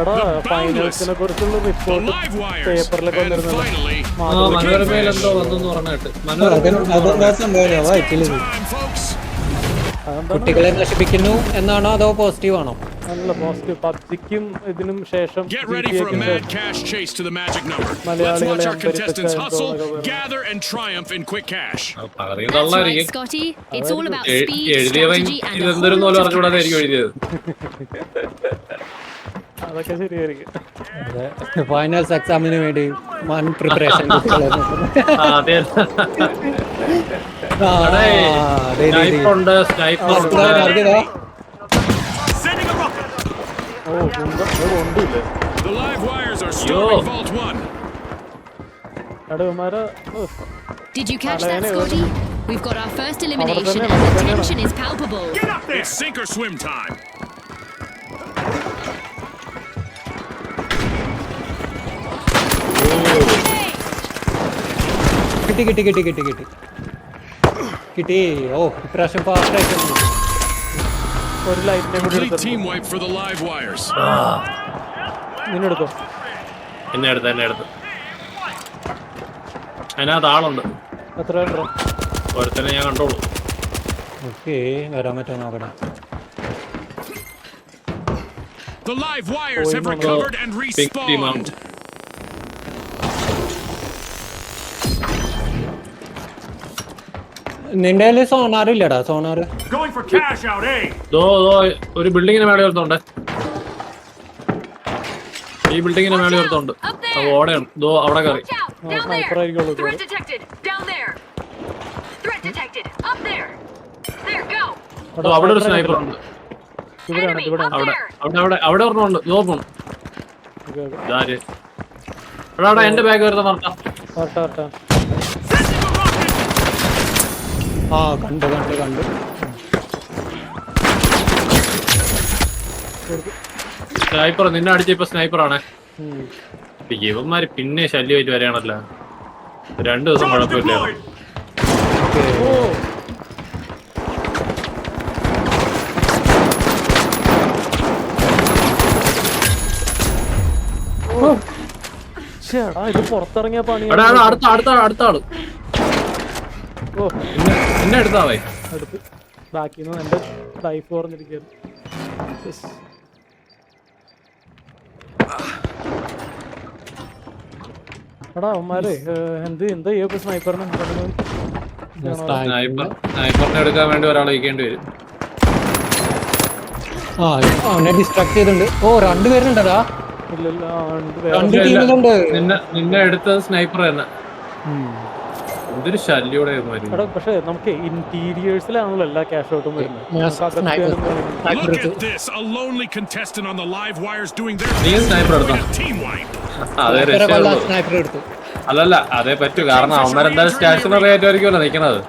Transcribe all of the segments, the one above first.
എടാ ഫൈനൽസിനെ കുറിച്ചുള്ള റിപ്പോർട്ട് പേപ്പറിലൊക്കെ കുട്ടികളെ നശിപ്പിക്കുന്നു എന്നാണോ അതോ പോസിറ്റീവ് ആണോ? നല്ല പോസിറ്റീവ്. പബ്ജിക്കും ഇതിനും ശേഷം മലയാളികളെ അതൊക്കെ ശരിയായിരിക്കും. ഫൈനൽസ് എക്സാമിന് വേണ്ടി വൻ preparation. Did you catch that, Scotty? We've got our first elimination and the tension is palpable. Get up there! It's sink or swim time. കിട്ടി. ഓ ഇപ്രാവശ്യം ഫാസ്റ്റ് ആയിട്ട് ഒരു ലൈറ്റിനെ കൂടി Team wipe for the live wires. നിന്നെടുത്തോ? എന്നെ എടുത്ത് അതിനകത്ത് ആളുണ്ട്. എത്ര ഉണ്ടോ? ഒരുത്തനെ ഞാൻ കണ്ടോളൂ. ഓക്കെ വരാൻ പറ്റുമോ നോക്കട്ടെ. The live wires have recovered and respawned. നിന്റെ കയ്യില് സോണാർ ഇല്ലടാ? സോണാർ ഒരു ബിൽഡിങ്ങിന് മേലെ ഒരുത്തുണ്ട്. ഈ ബിൽഡിങ്ങിന് മേലെ ഒരുത്തുണ്ട്. ഓടെയാണ്. അവിടെ കയറി. അവിടെ ഒരു സ്നൈപ്പർ ഉണ്ട്. അവിടെ ഒരെണ്ണമുണ്ട്. നോക്കണം. എന്റെ ബാഗ് വരുന്ന നടത്താം. ആ കണ്ടു. സ്നൈപ്പർ നിന്നെ അടിച്ച ഇപ്പൊ സ്നൈപ്പറാണേ. ഇവന്മാര് പിന്നെ ശല്യമായിട്ട് വരികയാണല്ലോ. 2 ദിവസം കുഴപ്പമില്ല. ഇത് പുറത്തിറങ്ങിയ പണി. അടുത്ത ആള് എന്നെ എടുത്താവേ. അടുത്ത് ബാക്കിന്ന് എന്റെ ലൈഫ് പറഞ്ഞിരിക്കുന്നു. എടാ അവന്മാരെ എന്താ ചെയ്യൊക്കെ സ്നൈപ്പറിനെ സ്നൈപ്പറിനെ എടുക്കാൻ വേണ്ടി ഒരാൾ വയ്ക്കേണ്ടി വരും. അവനെ ഡിസ്ട്രാക്ട് ചെയ്തിട്ടുണ്ട്. ഓ 2 പേരുണ്ടടാ. നിന്നെ എടുത്തത് സ്നൈപ്പർ തന്നെ. എന്തൊരു ശല്യോടെ. പക്ഷെ നമുക്ക് ഇന്റീരിയേഴ്സിലാണല്ലോ എല്ലാ ക്യാഷ് ഔട്ടും വരുന്നത്. അല്ലല്ല അതേ പറ്റൂ. കാരണം അവന്മാരെന്തായാലും സ്റ്റേഷനറി ആയിട്ടായിരിക്കുമല്ലോ നിൽക്കണത്.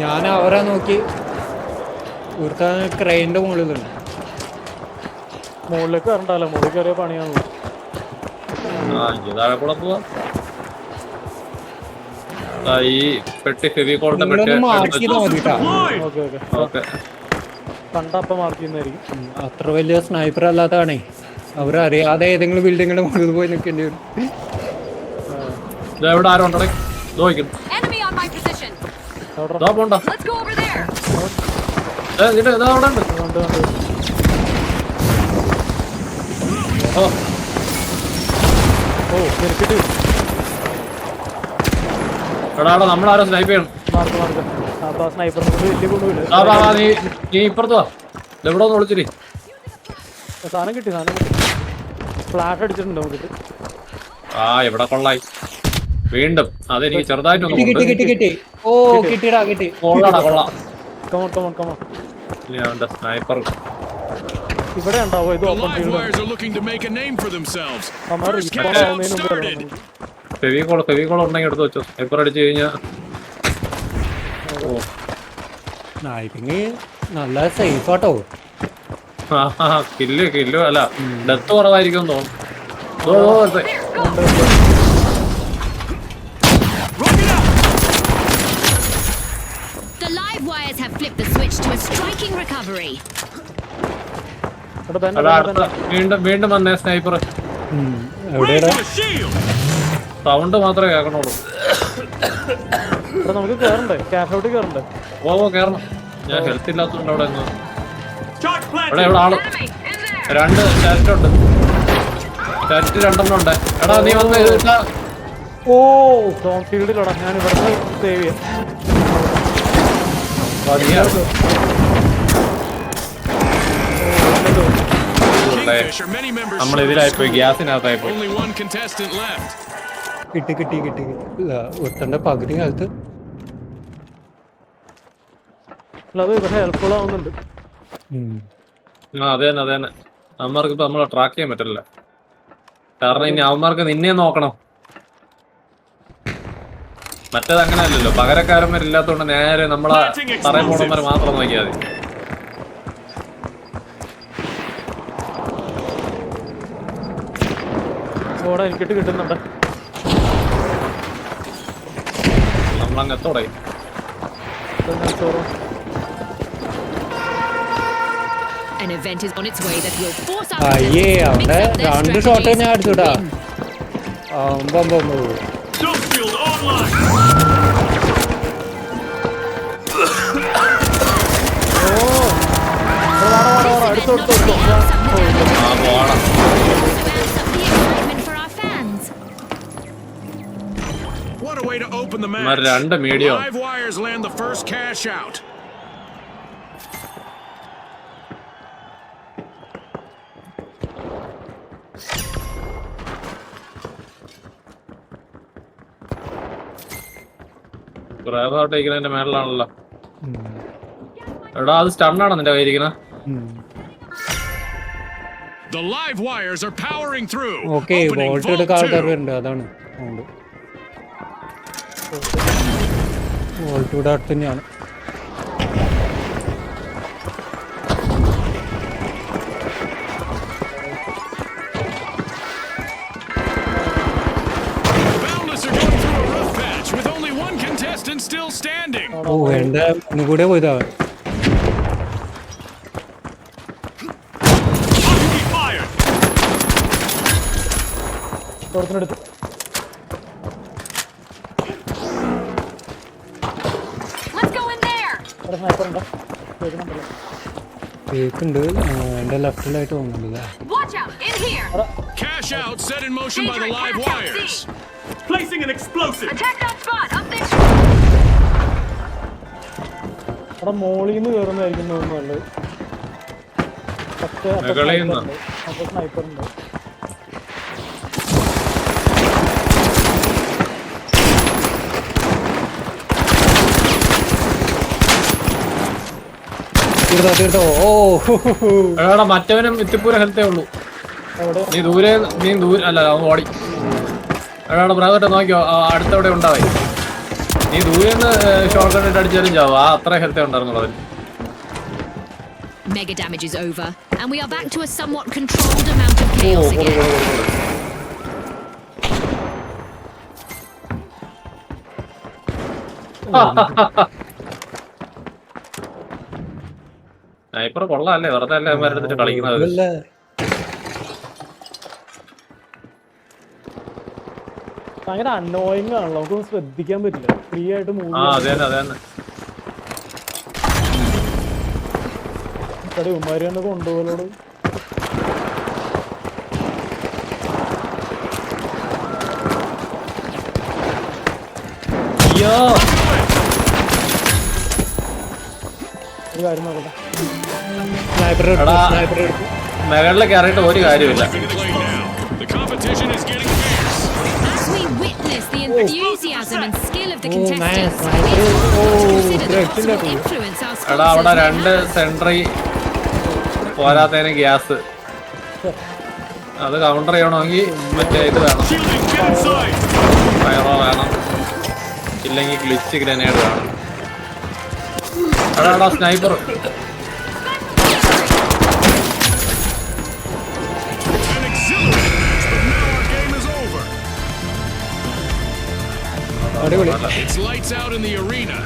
ഞാൻ അവരെ നോക്കി ക്രെയിന്റെ മുകളിലുണ്ട്. മുകളിലേക്ക് വരണ്ടല്ലോ. മുകളിൽ കയറിയ പണിയാണല്ലോ. താഴെ കൂടെ പോവാ. ഈ പെട്ടി ഫെവിക്കോളിന്റെ പെട്ടി കണ്ടപ്പോ മാർക്ക് ചെയ്യുന്നതായിരിക്കും. അത്ര വലിയ സ്നൈപ്പർ അല്ലാത്തതാണേ. അവരറിയാതെ ഏതെങ്കിലും ബിൽഡിങ്ങിന്റെ മുകളിൽ പോയി നിൽക്കേണ്ടി വരും. ഇവിടെ ആരും ഉണ്ടോ? പോണ്ട. നമ്മളാരോ സ്നൈപ്പ് ചെയ്യണം. നീ ഇപ്പുറത്ത് വാ. എവിടെ ഒന്ന് വിളിച്ചിരി. സാധനം കിട്ടി. ഫ്ലാഷ് അടിച്ചിട്ടുണ്ട് നമുക്ക്. ഇവിടെ കൊള്ളായി വീണ്ടും. അതെനിക്ക് ചെറുതായിട്ടൊന്നും സ്നൈപ്പർ ഇവിടെ ഉണ്ടാവോ? ഇത് ഓപ്പൺ ഫെവിക്കോൾ ഉണ്ടെങ്കിൽ എടുത്ത് വെച്ചോ. സ്നൈപ്പർ അടിച്ചു കഴിഞ്ഞാൽ നല്ല സേഫ് ആട്ടോ. കില്ല് അല്ല ഡെത്ത് കുറവായിരിക്കും തോന്നുന്നു. The live wires have flipped the switch to a striking recovery. ഇവിടെ തന്നെ എടാ അടുത്ത വീണ്ടും വന്നേ സ്നൈപ്പർ. എവിടെയാടാ? Raising a shield. സൗണ്ട് മാത്രമേ കേൾക്കണുള്ളൂ. ഇവിടെ നമുക്ക് കയറണ്ടേ? Cash out കയറണ്ടേ? ഓ കേറണം. ഞാൻ ഹെൽത്ത് ഇല്ലാത്തതുകൊണ്ട് അവിടെ നിന്ന്. Charge ഇവിടെ planted. ആള് 2 ചാറ്റ് ഉണ്ട്. ചാറ്റ് 2 ഉണ്ട്. എടാ നീ വന്ന് ഇതാ. ഓ സ്റ്റോൺ ഫീൽഡിലടാ. ഞാൻ ഇവിടുന്ന് സേവ് ചെയ്യാം. Kingfisher, many members നമ്മൾ showed ഇതിലായി പോയി, restraint. ഗ്യാസിനകത്തായി പോയി. Only one contestant left. കിട്ടി ഒത്തന്റെ പകുതി കാലത്ത് അല്ല അത് പക്ഷേ ഹെൽപ്ഫുൾ ആവുന്നുണ്ട്. അതെ തന്നെ. അവന്മാർക്ക് ഇപ്പൊ നമ്മളെ ട്രാക്ക് ചെയ്യാൻ പറ്റില്ല. കാരണം ഇനി അവന്മാർക്ക് നിന്നെ നോക്കണം. മറ്റേത് അങ്ങനെ അല്ലല്ലോ, പകരക്കാരന്മാരില്ലാത്തോണ്ട് നേരെ നമ്മളെ തറയിൽ പോണന്മാർ മാത്രം നോക്കിയാൽ മതി. ഓടെ എനിക്കിട്ട് കിട്ടുന്നുണ്ട്. നമ്മളങ്ങത്തോടെ An event is on its way that will force our അയ്യേ players to mix അവിടെ up their 2 ഷോട്ട് strategies ഞാൻ to അടിച്ചുടാ. win. Dome shield online. This event not only amps up the damage, ആ പോണം. it also amps up the excitement for our fans. What a way to open the ഇവന്മാർ match. 2 medium. Live wires land the first cash out. ിന്റെ മേളിലാണല്ലോ. എടാ അത് സ്റ്റണ്ണാണോ നിന്റെ കയ്യിരിക്കണ? The live wires are powering through. Okay Opening volt vault എടുക്കാൻ ആൾക്കാർ 2. വരുന്നുണ്ട്. അതാണ് volt ഇവിടെ അടുത്ത് തന്നെയാണ്. Boundless are going through a rough patch with only one contestant still standing. ഓ എന്റെ കൂടെ പോയതാ. Occupy fire. പുറത്തിനെടുത്ത് Let's go in there. ഇവിടെ സ്നൈപ്പർ ഉണ്ടോ? കേൾക്കുന്നുണ്ടല്ലോ. കേക്കുണ്ട്. എന്റെ ലെഫ്റ്റിലായിട്ട് പോകുന്നുണ്ട്. Watch out, in here. Cash out set in motion by the live Danger, cash out, wires. see. Placing an explosive. Attack that spot, up there. അവിടെ മോളിൽ നിന്ന് കയറുന്നതായിരിക്കും തോന്നുന്നു നല്ലത്. മുകളിൽ നിന്നോ? അപ്പോൾ സ്നൈപ്പർ ഉണ്ട്. തീർത്തോ. ഓ എടാ മറ്റവനും ഇത്തിപ്പൂര ഹെൽത്തേ ഉള്ളൂ. അവിടെ നീ ദൂരെ അല്ല അവൻ ഓടി. എടാ ബ്രദറിട്ട് നോക്കിയോ, അടുത്തവിടെ ഉണ്ടാവേ. നീ ദൂരെ നിന്ന് ഷോർട്ട് കണ്ടിട്ട് അടിച്ചാലും ചാവും. അത്ര ഹെൽത്തേ ഉണ്ടായിരുന്നുള്ളൂ അതിന്. Mega damage is over, and we are back to a somewhat controlled amount of chaos again. Sniper കൊള്ളാല്ലേ, വെറുതെ അല്ലേ അവന്മാരെടുത്തിട്ട് കളിക്കുന്നത്. ഭയങ്കര അന്നോയിങ് ആണല്ലോ, നമുക്കൊന്നും ശ്രദ്ധിക്കാൻ പറ്റില്ല. ഫ്രീ ആയിട്ട് മൂവ് അതെ തന്നെ. ഉമ്മാരി തന്നെ കൊണ്ടുപോകലോട്. അയ്യോ ഒരു കാര്യം നോക്കട്ടെ. മെകളിൽ കയറിയിട്ട് ഒരു കാര്യമില്ല. Play now. The competition is getting fierce. As we witness the enthusiasm and skill of the contestants, nice. it's hard not to consider the excellent. possible influence our എടാ അവിടെ sponsors 2 സെൻട്രി പോരാത്തതിന് ഗ്യാസ്. അത് counter ചെയ്യണമെങ്കിൽ മറ്റേ ഇത് വേണം, Shielding inside. ഫയറോ വേണം, ഇല്ലെങ്കിൽ ഗ്ലിച്ച് ഗ്രനേഡ് വേണം. എടാ sniper. An exhilarating match, but now our game is over. അടിപൊളി. It's lights out in the arena.